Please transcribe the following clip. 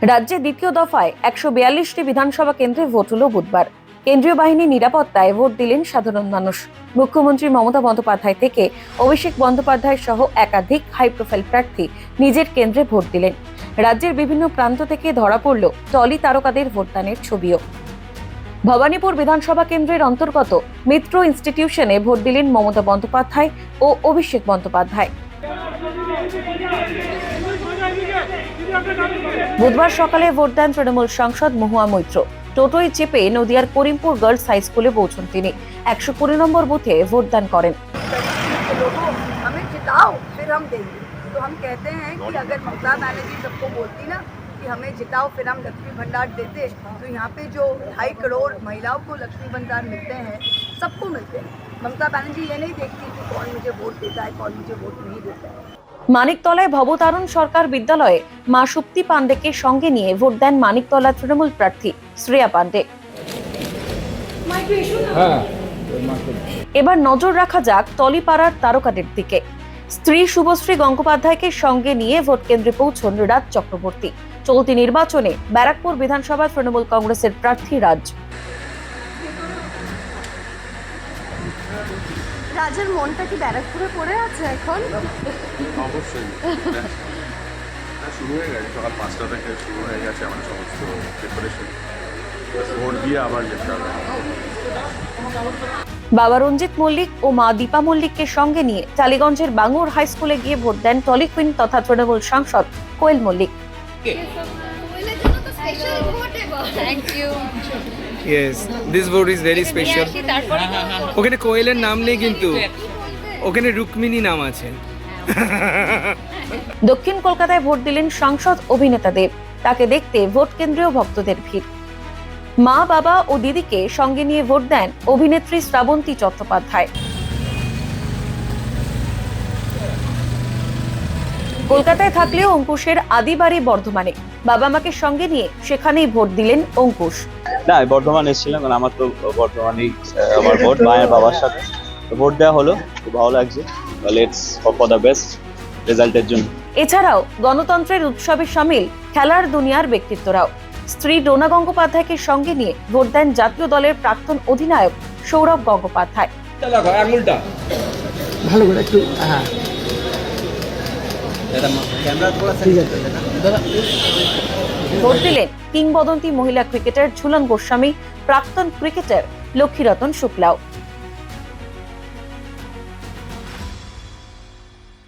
রাজ্যে দ্বিতীয় দফায় ১৪২টি বিধানসভা কেন্দ্রে ভোট হলো বুধবার। কেন্দ্রীয় বাহিনীর নিরাপত্তায় ভোট দিলেন সাধারণ মানুষ। মুখ্যমন্ত্রী মমতা বন্দ্যোপাধ্যায় থেকে অভিষেক বন্দ্যোপাধ্যায় সহ একাধিক হাই প্রোফাইল প্রার্থী নিজের কেন্দ্রে ভোট দিলেন। রাজ্যের বিভিন্ন প্রান্ত থেকে ধরা পড়ল টলি তারকাদের ভোটদানের ছবিও। ভবানীপুর বিধানসভা কেন্দ্রের অন্তর্গত মিত্র ইনস্টিটিউশনে ভোট দিলেন মমতা বন্দ্যোপাধ্যায় ও অভিষেক বন্দ্যোপাধ্যায়। বুধবার সকালে ভোট দেন তৃণমূল সাংসদ মহুয়া মৈত্র। টোটোয় চেপে নদিয়ার করিমপুর গার্লস হাই স্কুলে পৌঁছন তিনি। ১২০ নম্বর বুথে ভোটদান করেন। तो हम कहते हैं कि अगर ममता बनर्जी सबको बोलती ना कि हमें जिताओ फिर हम लक्ष्मी भंडार देते, तो यहाँ पे जो 2.5 करोड़ महिलाओं को लक्ष्मी भंडार मिलते हैं, सबको मिलते हैं। ममता बनर्जी ये नहीं देखती कि कौन मुझे वोट देता है, कौन मुझे वोट नहीं देता है। মানিকতলায় ভবতারণ সরকার বিদ্যালয়ে মা সুপ্তি পান্ডেকে সঙ্গে নিয়ে ভোট দেন মানিকতলা তৃণমূল প্রার্থী শ্রেয়া পান্ডে। এবার নজর রাখা যাক টলিপাড়ার তারকাদের দিকে। স্ত্রী শুভশ্রী গঙ্গোপাধ্যায়কে সঙ্গে নিয়ে ভোট কেন্দ্রে পৌঁছন রাজ চক্রবর্তী। চলতি নির্বাচনে ব্যারাকপুর বিধানসভা তৃণমূল কংগ্রেসের প্রার্থী রাজ। রাজের মনটা কি ব্যারাকপুরে পড়ে আছে এখন? অবশ্যই শুরু হয়ে গেছে, সকাল 5টা থেকে শুরু হয়ে গেছে আমার সমস্ত প্রিপারেশন। ভোট দিয়ে আবার যেতে হবে। বাবা রঞ্জিত মল্লিক ও মা দীপা মল্লিককে সঙ্গে নিয়ে টালিগঞ্জের বাঙুর হাই স্কুলে গিয়ে ভোট দেন টলি কুইন তথা তৃণমূল সাংসদ Koel Mallick. Yes, this vote is very special. ওখানে কোয়েলের নাম নেই, কিন্তু ওখানে রুক্মিণী নাম আছে। দক্ষিণ কলকাতায় ভোট দিলেন সাংসদ অভিনেতা দেব। তাকে দেখতে ভোট কেন্দ্রেও ভক্তদের ভিড়। মা বাবা ও দিদিকে সঙ্গে নিয়ে ভোট দেন অভিনেত্রী শ্রাবন্তী চট্টোপাধ্যায়। কলকাতায় থাকলেও অঙ্কুশের আদি বাড়ি বর্ধমানে। বাবা মাকে সঙ্গে নিয়ে সেখানেই ভোট দিলেন অঙ্কুশ। না, আমি বর্ধমান এসেছিলাম, কারণ আমার তো বর্ধমানেই আমার ভোট, মায়ের বাবার সাথে ভোট দেওয়া হলো, খুব ভালো লাগছে। Let's hope for the best রেজাল্টের জন্য। এছাড়াও গণতন্ত্রের উৎসবে শামিল খেলার দুনিয়ার ব্যক্তিত্বরাও। স্ত্রী ডোনা গঙ্গোপাধ্যায়কে সঙ্গে নিয়ে ভোট দেন জাতীয় দলের প্রাক্তন অধিনায়ক সৌরভ গঙ্গোপাধ্যায়। ভালো করে একটু ভোট দিলেন কিংবদন্তি মহিলা ক্রিকেটার ঝুলন গোস্বামী, প্রাক্তন ক্রিকেটার লক্ষ্মীরতন শুক্লাও।